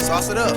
Sauce it up.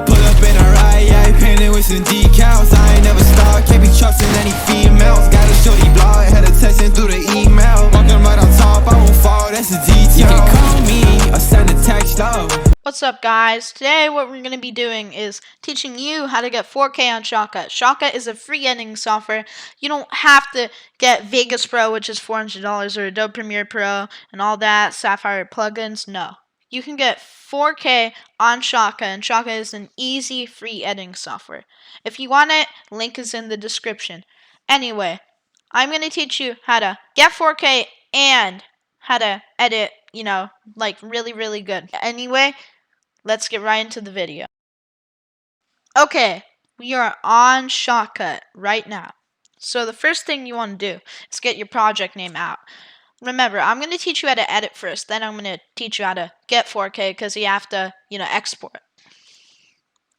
Pull up in a ride, yeah, painted with some decals. I ain't never stopped, can't be trusting any females. Got a shorty blog, had her texting through the email. Walking right on top, I won't fall, that's a detail. You can call me or send a text up. What's up, guys? Today what we're going to be doing is teaching you how to get 4K on Shotcut. Shotcut is a free editing software. You don't have to get Vegas Pro, which is $400, or Adobe Premiere Pro and all that, Sapphire plugins. No. You can get 4K on Shotcut, and Shotcut is an easy free editing software. If you want it, link is in the description. Anyway, I'm going to teach you how to get 4K and how to edit, like really good. Anyway, let's get right into the video. Okay, we are on Shotcut right now. So the first thing you want to do is get your project name out. Remember, I'm going to teach you how to edit first, then I'm going to teach you how to get 4K because you have to, export.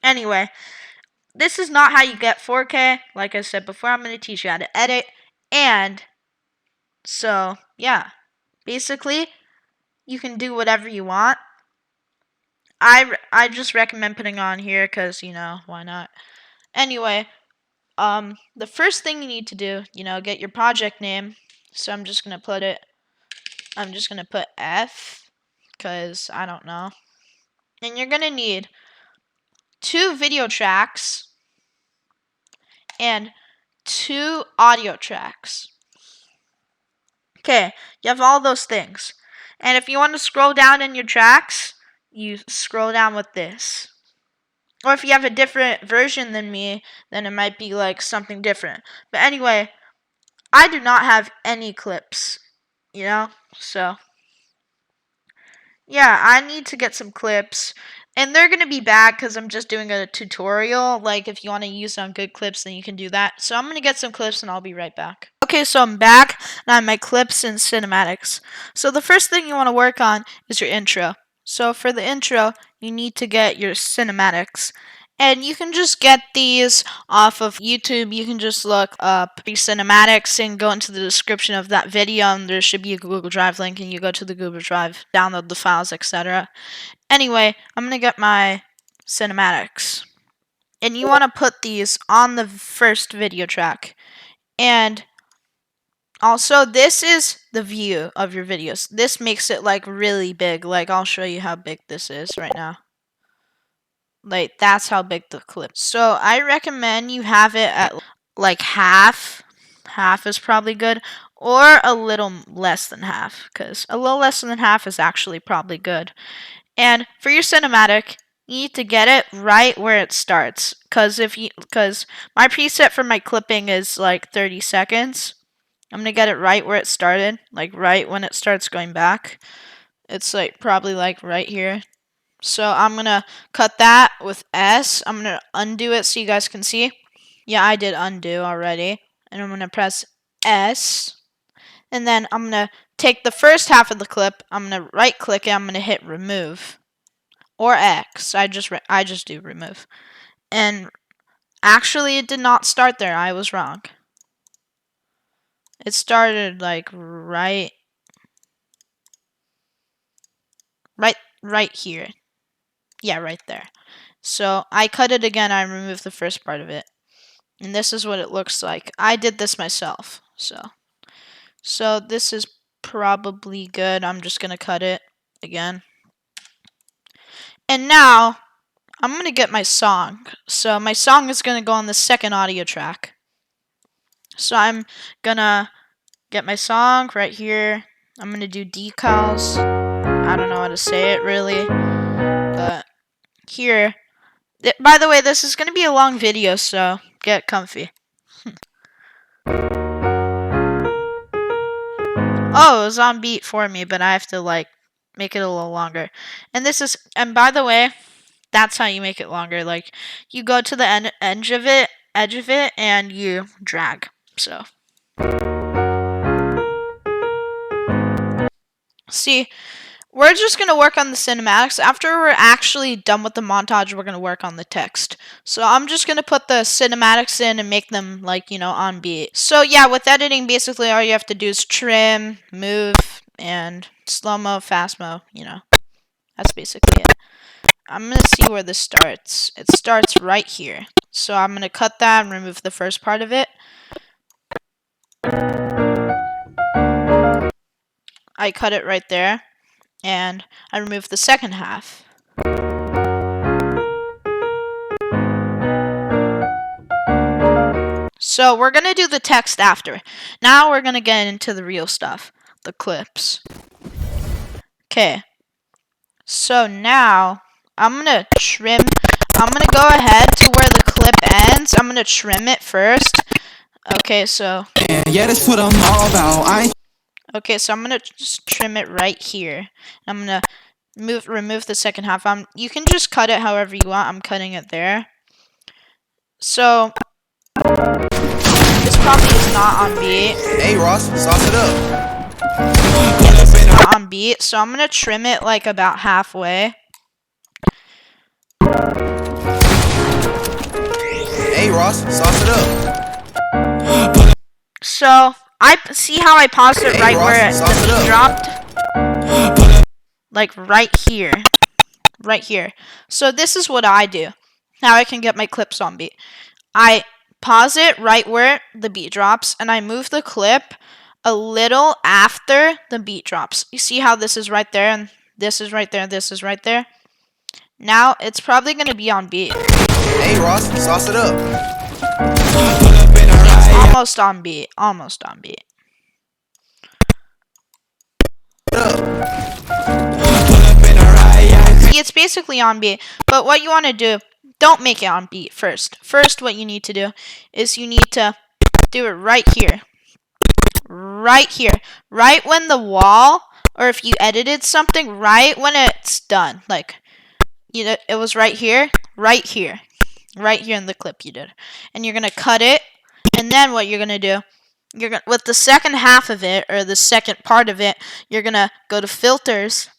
Anyway, this is not how you get 4K. Like I said before, I'm going to teach you how to edit. And so, yeah, basically, you can do whatever you want. I just recommend putting on here because, why not? Anyway, the first thing you need to do, get your project name. So I'm just going to put F because I don't know. And you're going to need 2 video tracks and 2 audio tracks. Okay, you have all those things. And if you want to scroll down in your tracks, you scroll down with this. Or if you have a different version than me, then it might be like something different. But anyway, I do not have any clips, so yeah, I need to get some clips. And they're going to be bad because I'm just doing a tutorial. Like, if you want to use it on good clips, then you can do that. So I'm going to get some clips and I'll be right back. Okay, so I'm back and I have my clips and cinematics. So the first thing you want to work on is your intro. So for the intro, you need to get your cinematics. And you can just get these off of YouTube. You can just look up the cinematics and go into the description of that video, and there should be a Google Drive link, and you go to the Google Drive, download the files, etc. Anyway, I'm going to get my cinematics. And you want to put these on the first video track. And also, this is the view of your videos. This makes it like really big. Like, I'll show you how big this is right now. Like, that's how big the clip. So I recommend you have it at like half. Half is probably good. Or a little less than half. Because a little less than half is actually probably good. And for your cinematic, you need to get it right where it starts. Because my preset for my clipping is like 30 seconds. I'm going to get it right where it started. Like right when it starts going back. It's like probably like right here. So I'm going to cut that with S. I'm going to undo it so you guys can see. Yeah, I did undo already. And I'm going to press S. And then I'm going to take the first half of the clip. I'm going to right click it. I'm going to hit remove. Or X. I just do remove. And actually it did not start there. I was wrong. It started like right here. Yeah, right there. So I cut it again. I removed the first part of it. And this is what it looks like. I did this myself. So this is probably good. I'm just going to cut it again. And now I'm going to get my song. So my song is going to go on the second audio track. So I'm going to get my song right here. I'm going to do decals. I don't know how to say it really. But here. By the way, this is going to be a long video, so get comfy. Oh, it was on beat for me, but I have to like make it a little longer. And by the way, that's how you make it longer. Like, you go to the edge of it and you drag. So see, we're just going to work on the cinematics. After we're actually done with the montage, we're going to work on the text. So I'm just going to put the cinematics in and make them, like, on beat. So yeah, with editing, basically all you have to do is trim, move, and slow-mo, fast-mo, That's basically it. I'm gonna see where this starts. It starts right here. So I'm gonna cut that and remove the first part of it. I cut it right there, and I remove the second half. So we're gonna do the text after. Now we're gonna get into the real stuff, the clips. Okay. So now I'm gonna go ahead to where the clip ends. I'm gonna trim it first. Okay, so Yeah, that's what I'm all about. Okay, so I'm gonna just trim it right here. I'm gonna remove the second half. You can just cut it however you want. I'm cutting it there. So this probably is not on beat. Hey Ross, sauce it up. Yeah, this is not on beat. So I'm gonna trim it like about halfway. Hey Ross, sauce it up. So I see how I paused it right where the beat dropped. Like right here. Right here. So this is what I do. Now I can get my clips on beat. I pause it right where the beat drops, and I move the clip a little after the beat drops. You see how this is right there, and this is right there, and this is right there? Now it's probably going to be on beat. Hey Ross, sauce it up. It's almost on beat. Almost on beat. See, it's basically on beat. But what you want to do, don't make it on beat first. First, what you need to do is you need to do it right here. Right here. Right when the wall, or if you edited something, right when it's done. Like, you know, it was right here. Right here. Right here in the clip you did. And you're going to cut it. And then what you're going to do, with the second half of it, or the second part of it, you're going to go to filters.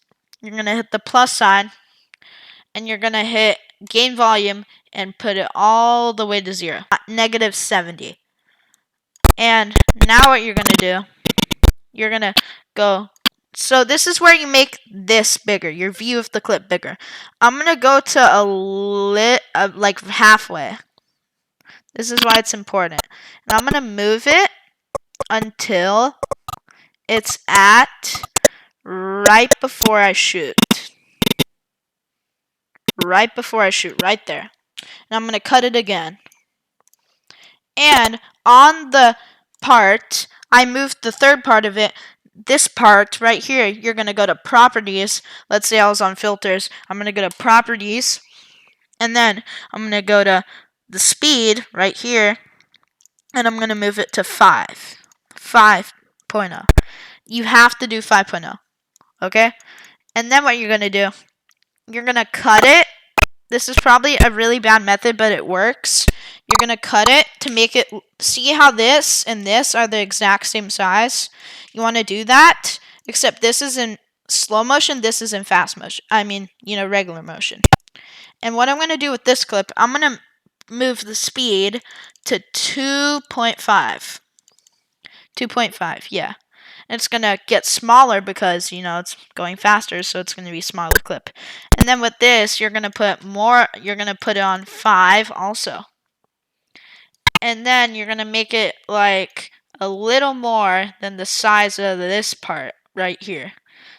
You're going to hit the plus sign. And you're going to hit gain volume and put it all the way to 0. Negative 70. And now what you're going to do, you're going to go. So this is where you make this bigger, your view of the clip bigger. I'm going to go to like halfway. This is why it's important. And I'm going to move it until it's at right before I shoot. Right before I shoot, right there. And I'm going to cut it again. And on the part, I moved the third part of it. This part right here, you're going to go to properties. Let's say I was on filters. I'm going to go to properties. And then I'm going to go to the speed right here. And I'm going to move it to 5. 5.0. You have to do 5.0. Okay? And then what you're going to do, you're going to cut it. This is probably a really bad method, but it works. You're going to cut it to make it, see how this and this are the exact same size? You want to do that, except this is in slow motion, this is in fast motion. I mean, regular motion. And what I'm going to do with this clip, I'm going to move the speed to 2.5. 2.5, yeah. And it's going to get smaller because, it's going faster, so it's going to be a smaller clip. And then with this, you're going to put more, you're going to put it on 5 also. And then you're going to make it like a little more than the size of this part right here.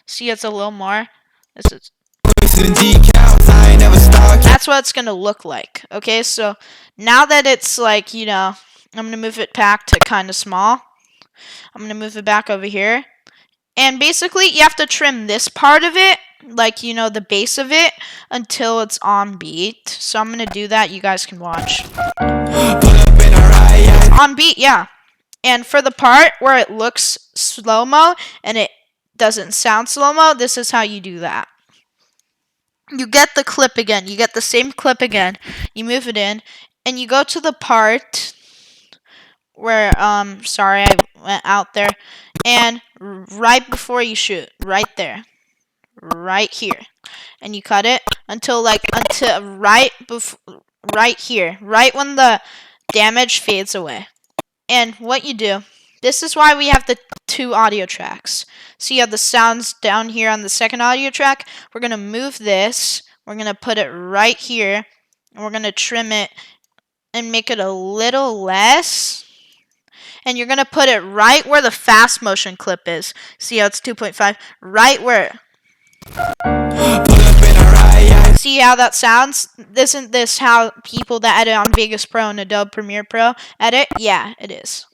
See, it's a little more. This is. That's what it's going to look like. Okay, so now that it's like, I'm going to move it back to kind of small. I'm going to move it back over here. And basically, you have to trim this part of it, like, the base of it, until it's on beat. So I'm going to do that. You guys can watch. It's on beat, yeah. And for the part where it looks slow-mo and it doesn't sound slow-mo, this is how you do that. You get the clip again. You get the same clip again. You move it in, and you go to the part where, sorry, I went out there. And right before you shoot, right there, right here, and you cut it until right here, right when the damage fades away. And what you do, this is why we have the 2 audio tracks. So you have the sounds down here on the second audio track. We're gonna move this. we're going to put it right here, and we're going to trim it and make it a little less. And you're going to put it right where the fast motion clip is. See how it's 2.5? Right where. See how that sounds? Isn't this how people that edit on Vegas Pro and Adobe Premiere Pro edit? Yeah, it is.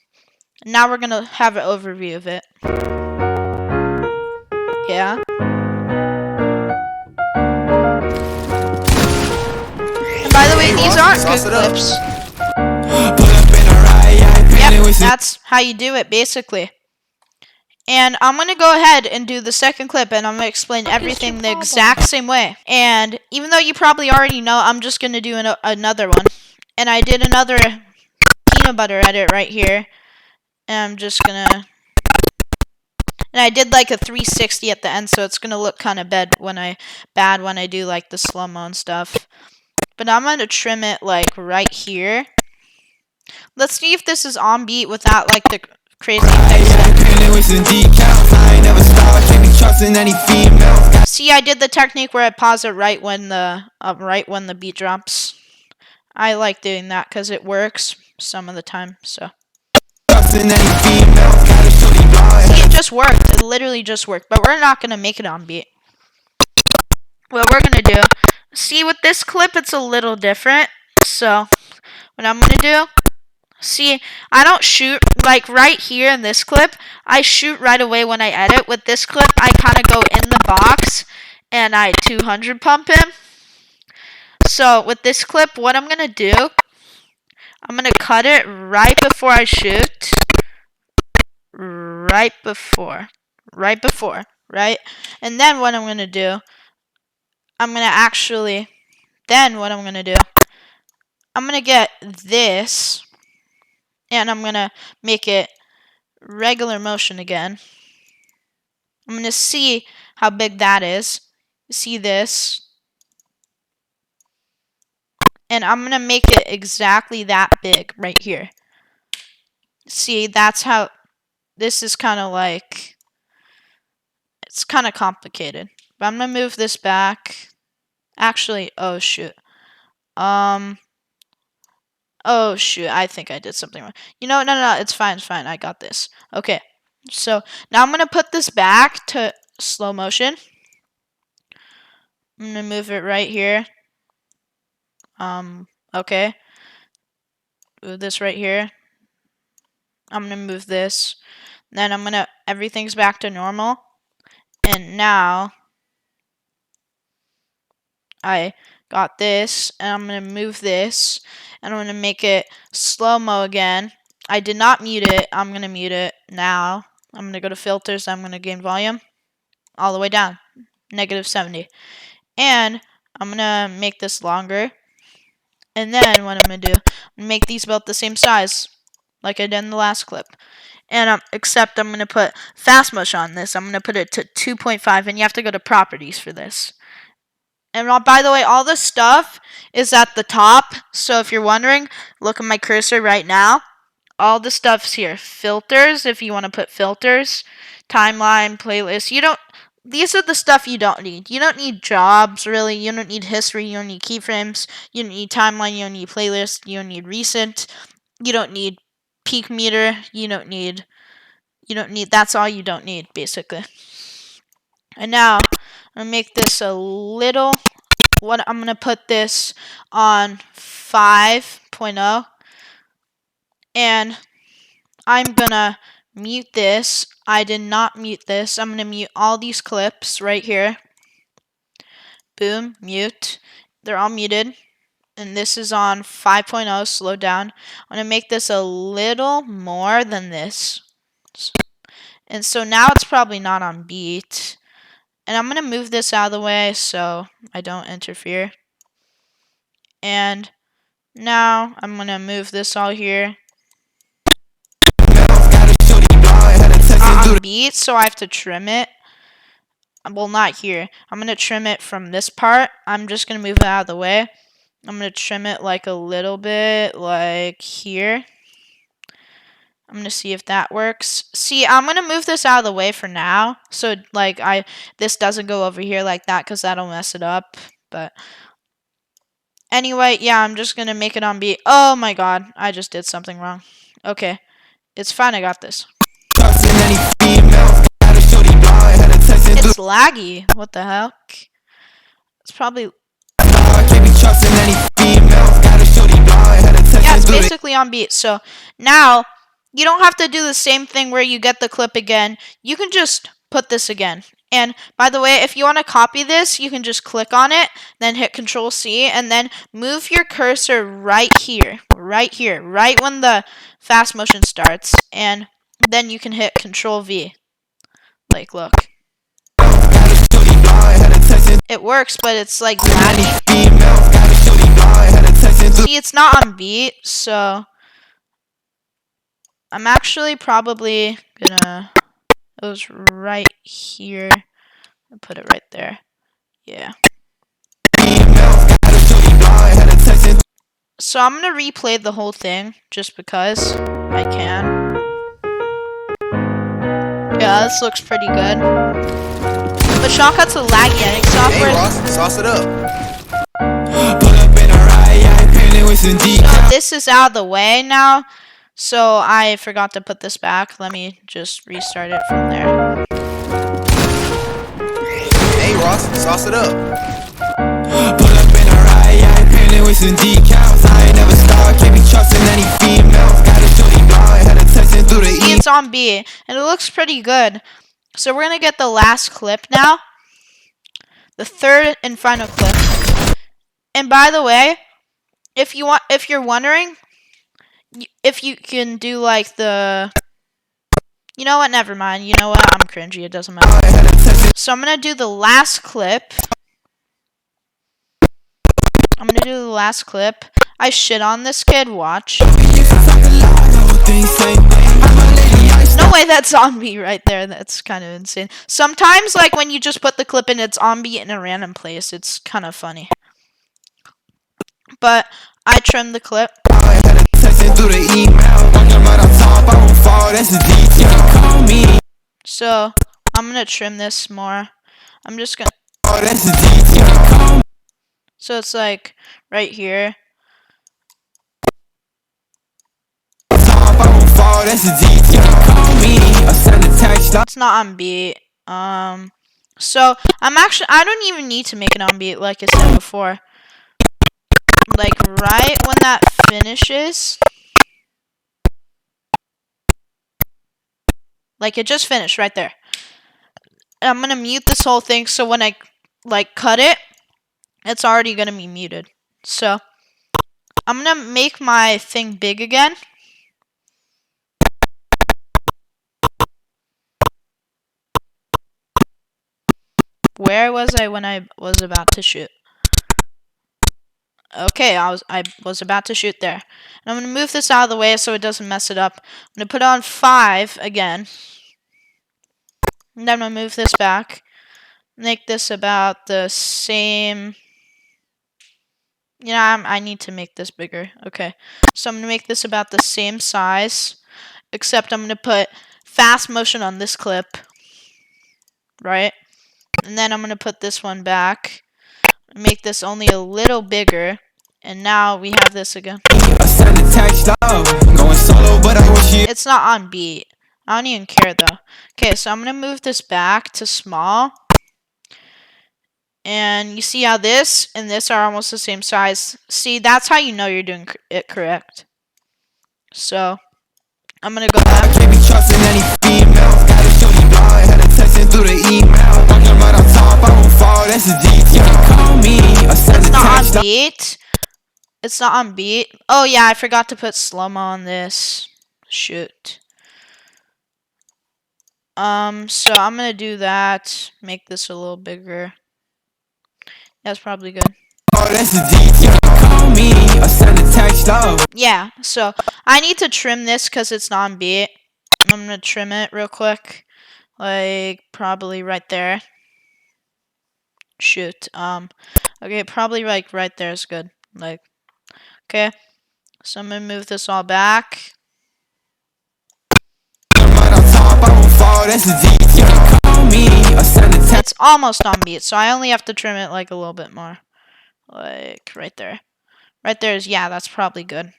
Now we're going to have an overview of it. Yeah. And by the way, these aren't good clips. Yep, that's how you do it, basically. And I'm going to go ahead and do the second clip, and I'm going to explain everything the exact same way. And even though you probably already know, I'm just going to do another one. And I did another peanut butter edit right here. And I'm just going to... And I did like a 360 at the end, so it's going to look kind of bad when I do like the slow-mo and stuff. But I'm going to trim it like right here. Let's see if this is on beat without like the crazy effects. See, I did the technique where I pause it right when the beat drops. I like doing that because it works some of the time. So see, it just worked. It literally just worked. But we're not gonna make it on beat. What we're gonna do, see with this clip, it's a little different. So what I'm gonna do. See, I don't shoot, like right here in this clip, I shoot right away when I edit. With this clip, I kind of go in the box and I 200 pump him. So with this clip, what I'm going to do, I'm going to cut it right before I shoot. Right before. And then what I'm going to do, I'm going to get this. And I'm going to make it regular motion again. I'm going to see how big that is. See this. And I'm going to make it exactly that big right here. See, that's how, this is kind of like, it's kind of complicated. But I'm going to move this back. Actually, oh shoot. Oh shoot, I think I did something wrong. You know, no, it's fine, I got this. Okay, so now I'm going to put this back to slow motion. I'm going to move it right here. Okay. Move this right here. I'm going to move this. Then I'm going to, everything's back to normal. And now I got this, and I'm going to move this, and I'm going to make it slow-mo again. I did not mute it. I'm going to mute it now. I'm going to go to filters. I'm going to gain volume all the way down, -70. And I'm going to make this longer. And then what I'm going to do, I'm going to make these about the same size like I did in the last clip. And except I'm going to put fast motion on this. I'm going to put it to 2.5, and you have to go to properties for this. And by the way, all this stuff is at the top. So if you're wondering, look at my cursor right now. All the stuff's here. Filters, if you want to put filters. Timeline, playlist. These are the stuff you don't need. You don't need jobs, really. You don't need history. You don't need keyframes. You don't need timeline. You don't need playlist. You don't need recent. You don't need peak meter. You don't need, that's all you don't need, basically. And now, I'm going to make this a little, I'm going to put this on 5.0. And I'm going to mute this. I did not mute this. I'm going to mute all these clips right here. Boom, mute. They're all muted. And this is on 5.0, slow down. I'm going to make this a little more than this. And so now it's probably not on beat. And I'm going to move this out of the way so I don't interfere. And now I'm going to move this all here. On beat, so I have to trim it. Well, not here. I'm going to trim it from this part. I'm just going to move it out of the way. I'm going to trim it like a little bit, like here. I'm going to see if that works. See, I'm going to move this out of the way for now. So, like, this doesn't go over here like that because that'll mess it up. but anyway, yeah, I'm just gonna make it on beat. Oh my god, I just did something wrong. Okay, it's fine, I got this. It's laggy. What the heck? It's probably... Yeah, it's basically on beat. So now you don't have to do the same thing where you get the clip again. You can just put this again. And by the way, if you want to copy this, you can just click on it, then hit Control C, and then move your cursor right here, right when the fast motion starts, and then you can hit Control V. Like, look. It works, but it's like laggy. See, it's not on beat, so I'm actually probably gonna... It was right here. I'll put it right there. Yeah. So I'm gonna replay the whole thing just because I can. Yeah, this looks pretty good. But Shotcut's a laggy editing software. Hey Ross, sauce it up. So this is out of the way now. So I forgot to put this back. Let me just restart it from there. Hey Ross, sauce it up. Pull up in a ride, painted with some decals. I ain't never start, can't be trusting any females. Got a shorty blonde, had a texting through the See, it's on B, and it looks pretty good. So we're gonna get the last clip now. The third and final clip. And by the way, if you're wondering, if you can do like the... You know what? Never mind. You know what? I'm cringy. It doesn't matter. So I'm gonna do the last clip. I shit on this kid. Watch. No way, that's on me right there. That's kind of insane. Sometimes, like when you just put the clip in, it's on me in a random place. It's kind of funny. But I trimmed the clip. So I'm gonna trim this more. I'm just gonna... So it's like right here. It's not on beat. So I don't even need to make it on beat like I said before. Like right when that finishes. Like it just finished right there. And I'm gonna mute this whole thing so when I like cut it, it's already gonna be muted. So I'm gonna make my thing big again. Where was I when I was about to shoot? Okay, I was about to shoot there. And I'm gonna move this out of the way so it doesn't mess it up. I'm gonna put on 5 again. And then I'm gonna move this back. Make this about the same. Yeah, I need to make this bigger. Okay, so I'm gonna make this about the same size, except I'm gonna put fast motion on this clip, right? And then I'm gonna put this one back, make this only a little bigger, and now we have this again. It's not on beat. I don't even care though. Okay, so I'm gonna move this back to small. And you see how this and this are almost the same size. See, that's how you know you're doing it correct. So, I'm gonna go back. It's not on beat. It's not on beat. Oh yeah, I forgot to put slow-mo on this. Shoot. So I'm gonna do that. Make this a little bigger. That's probably good. Yeah, so I need to trim this because it's not on beat. I'm gonna trim it real quick. Like, probably right there. Shoot. Okay, probably like right there is good. Like, okay. So I'm gonna move this all back. It's almost on beat, so I only have to trim it like a little bit more. like right there. Right there is, yeah, that's probably good.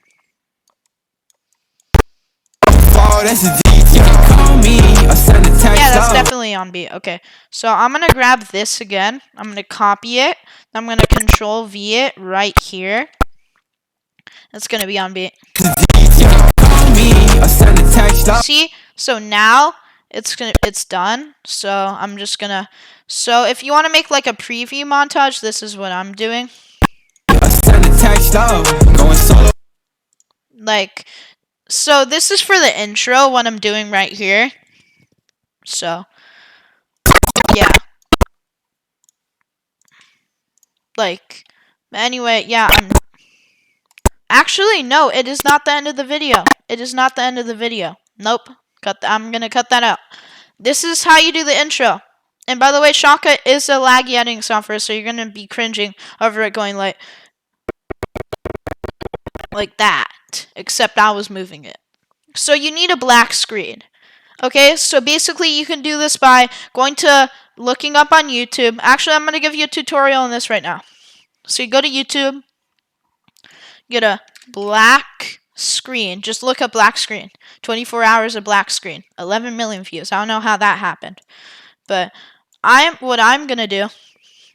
Yeah, that's definitely on beat. Okay, so I'm gonna grab this again. I'm gonna copy it. I'm gonna Control V it right here. It's gonna be on beat. See? So now it's done. So I'm just gonna. So if you want to make like a preview montage, this is what I'm doing. Like, so this is for the intro, what I'm doing right here. So, yeah. Like, anyway, yeah, actually, no, it is not the end of the video. It is not the end of the video. Nope. I'm gonna cut that out. This is how you do the intro. And by the way, Shotcut is a laggy editing software, so you're gonna be cringing over it going like that. Except I was moving it. So you need a black screen. Okay, so basically you can do this by looking up on YouTube. Actually, I'm going to give you a tutorial on this right now. So you go to YouTube, get a black screen. Just look up black screen. 24 hours of black screen. 11 million views. I don't know how that happened. But what I'm going to do,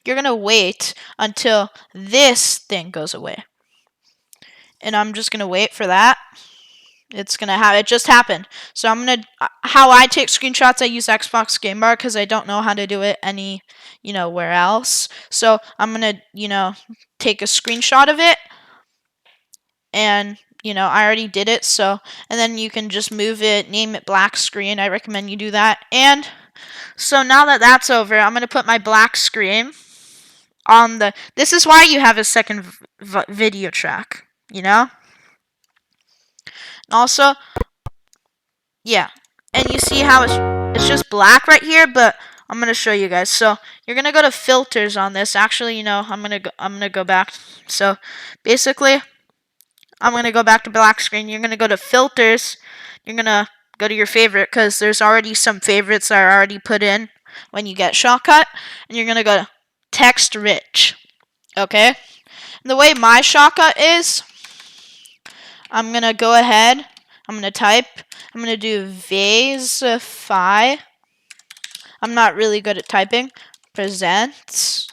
you're going to wait until this thing goes away. And I'm just going to wait for that. It's gonna have it just happened. So I'm gonna how I take screenshots. I use Xbox Game Bar because I don't know how to do it where else. So I'm gonna take a screenshot of it, and I already did it. So and then you can just move it, name it black screen. I recommend you do that. And so now that that's over, I'm gonna put my black screen on the. This is why you have a second video track. Also, yeah, and you see how it's just black right here, but I'm gonna show you guys. So you're gonna go to filters on this. Actually, I'm gonna go back. So basically, I'm gonna go back to black screen. You're gonna go to filters. You're gonna go to your favorite because there's already some favorites that are already put in when you get Shotcut, and you're gonna go to text rich. Okay, and the way my Shotcut is, I'm gonna go ahead. I'm gonna type. I'm gonna do Vasify. I'm not really good at typing. Presents.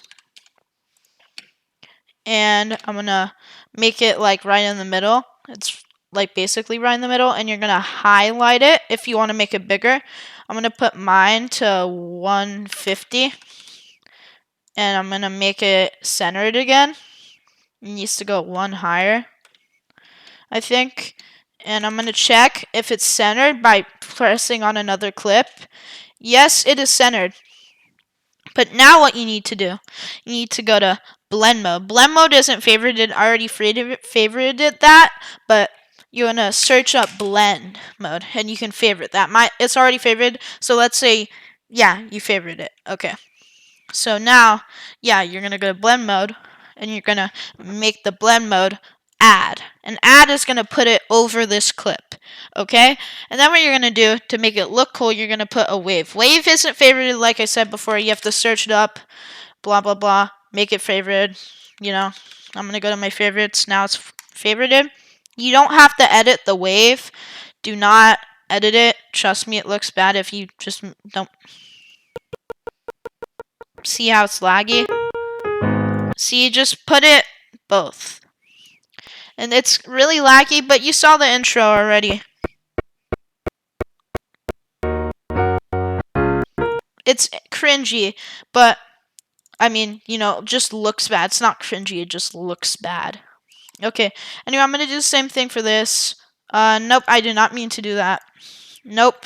And I'm gonna make it like right in the middle. It's like basically right in the middle, and you're gonna highlight it if you want to make it bigger. I'm gonna put mine to 150, and I'm gonna make it centered again. It needs to go one higher, I think. And I'm gonna check if it's centered by pressing on another clip. Yes, it is centered. But now what you need to do, you need to go to blend mode. Blend mode isn't favorited. I already favorited that, but you're gonna search up blend mode and you can favorite that. It's already favorited. So let's say, yeah, you favorite it. Okay. So now, yeah, you're gonna go to blend mode and you're gonna make the blend mode add. And add is gonna put it over this clip. Okay? And then what you're gonna do to make it look cool, you're gonna put a wave. Wave isn't favorited, like I said before. You have to search it up, blah blah blah, make it favorited. I'm gonna go to my favorites. Now it's favorited. You don't have to edit the wave. Do not edit it. Trust me, it looks bad if you just don't. See how it's laggy? See, just put it both. And it's really laggy, but you saw the intro already. It's cringy, but I mean, just looks bad. It's not cringy, it just looks bad. Okay, anyway, I'm going to do the same thing for this. Nope, I did not mean to do that. Nope.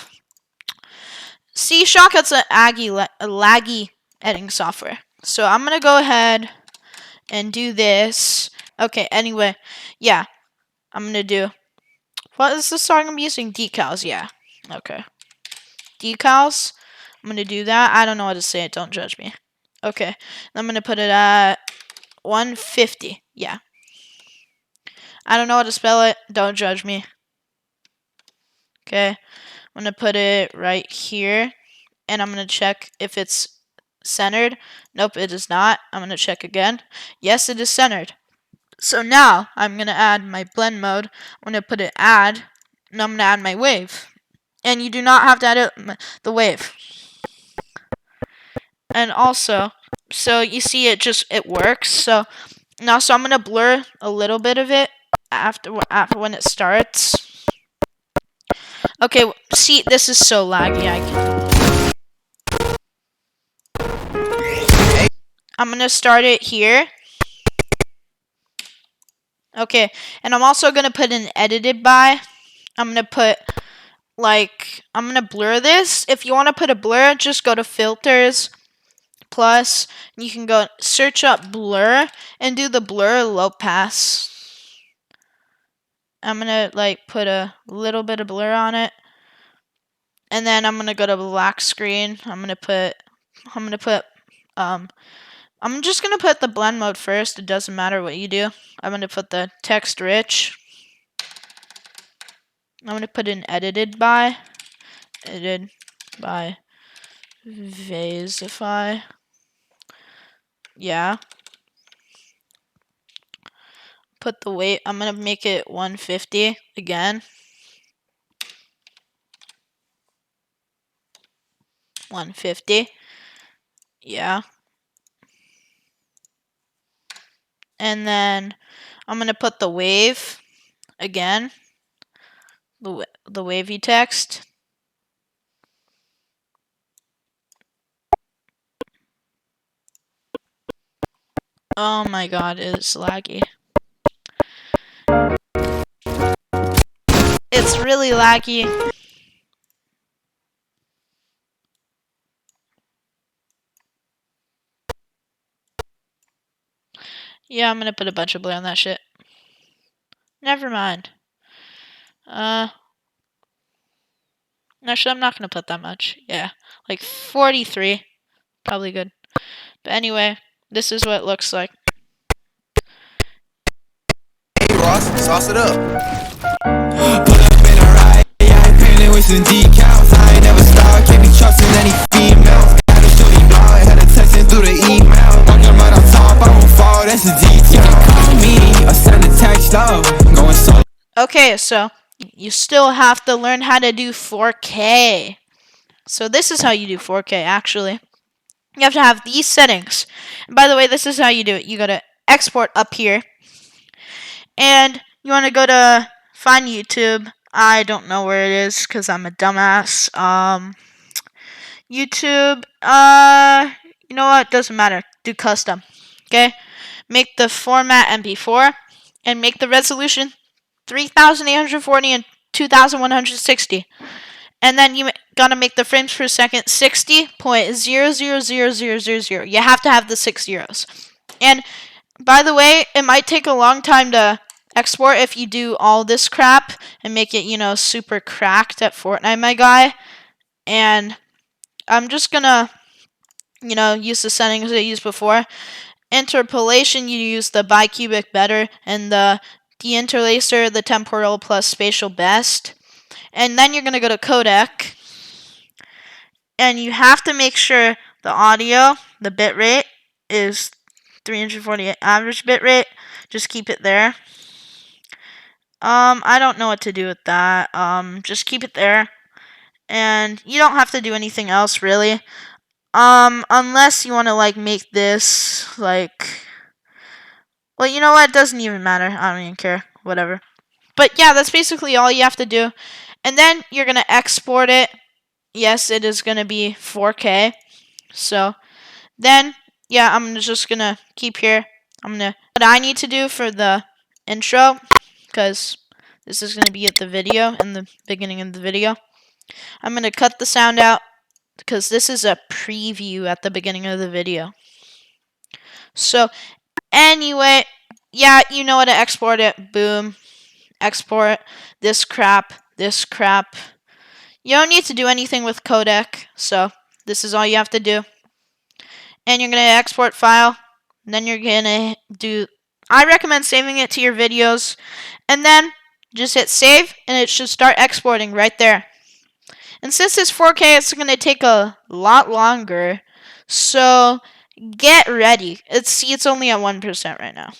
See, Shotcut's a laggy editing software. So I'm going to go ahead and do this. Okay, anyway, yeah. I'm going to do... What is the song I'm using? Decals, yeah. Okay. Decals. I'm going to do that. I don't know how to say it. Don't judge me. Okay. I'm going to put it at 150. Yeah. I don't know how to spell it. Don't judge me. Okay. I'm going to put it right here. And I'm going to check if it's centered. Nope, it is not. I'm going to check again. Yes, it is centered. So now I'm going to add my blend mode. I'm going to put it add, and I'm going to add my wave. And you do not have to add the wave. And also, so you see it works. So now, so I'm going to blur a little bit of it after when it starts. Okay, see, this is so laggy. I'm going to start it here. Okay, and I'm also going to put an edited by. I'm going to put, I'm going to blur this. If you want to put a blur, just go to filters, plus, you can go search up blur, and do the blur low pass. I'm going to, put a little bit of blur on it. And then I'm going to go to black screen. I'm just going to put the blend mode first. It doesn't matter what you do. I'm going to put the text rich. I'm going to put an edited by Vasify. Yeah. Put the weight. I'm going to make it 150 again. 150. Yeah. And then I'm going to put the wave again. The wavy text. Oh my god, it's laggy. It's really laggy. Yeah, I'm gonna put a bunch of blur on that shit. Never mind. Actually, I'm not gonna put that much. Yeah, like 43. Probably good. But anyway, this is what it looks like. Hey, Ross, sauce it up. Pull up in a ride, yeah, I painted with some decals. I ain't never start, can't be trusting any females. Got a shorty blonde, had her texting through the email. Walking right on top, I won't fall, that's a detail. You can call me or send a text, love. Going so. Okay, so you still have to learn how to do 4K. So this is how you do 4K, actually. You have to have these settings. And by the way, this is how you do it. You go to export up here. And you want to go to find YouTube. I don't know where it is because I'm a dumbass. YouTube. You know what? Doesn't matter. Do custom. Okay? Make the format MP4 and make the resolution 3840 and 2160. And then you gotta make the frames per second 60.000000. You have to have the 6 zeros. And by the way, it might take a long time to export if you do all this crap and make it, super cracked at Fortnite, my guy. And I'm just gonna, use the settings I used before. Interpolation, you use the bicubic better, and the deinterlacer, the temporal plus spatial best. And then you're going to go to codec, and you have to make sure the audio, the bitrate, is 348 average bitrate. Just keep it there. I don't know what to do with that. Just keep it there. And you don't have to do anything else, really. Unless you want to, make this, well, you know what? It doesn't even matter. I don't even care. Whatever. But yeah, that's basically all you have to do. And then you're going to export it. Yes, it is going to be 4K. So then, yeah, I'm just going to keep here. What I need to do for the intro, because this is going to be at the video, in the beginning of the video. I'm going to cut the sound out, because this is a preview at the beginning of the video. So anyway, yeah, you know how to export it. Boom. Export this crap. You don't need to do anything with codec, so this is all you have to do. And you're going to export file. Then you're going to do, I recommend saving it to your videos. And then just hit save, and it should start exporting right there. And since it's 4K, it's going to take a lot longer. So get ready. It's only at 1% right now.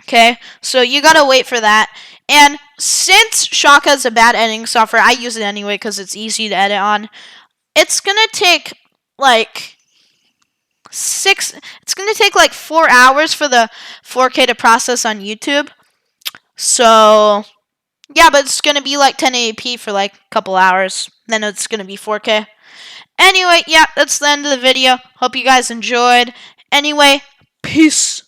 Okay, so you gotta wait for that. And since Shotcut is a bad editing software, I use it anyway because it's easy to edit on. It's gonna take like it's gonna take like 4 hours for the 4K to process on YouTube. So yeah, but it's gonna be like 1080p for like a couple hours. Then it's gonna be 4K. Anyway, yeah, that's the end of the video. Hope you guys enjoyed. Anyway, peace.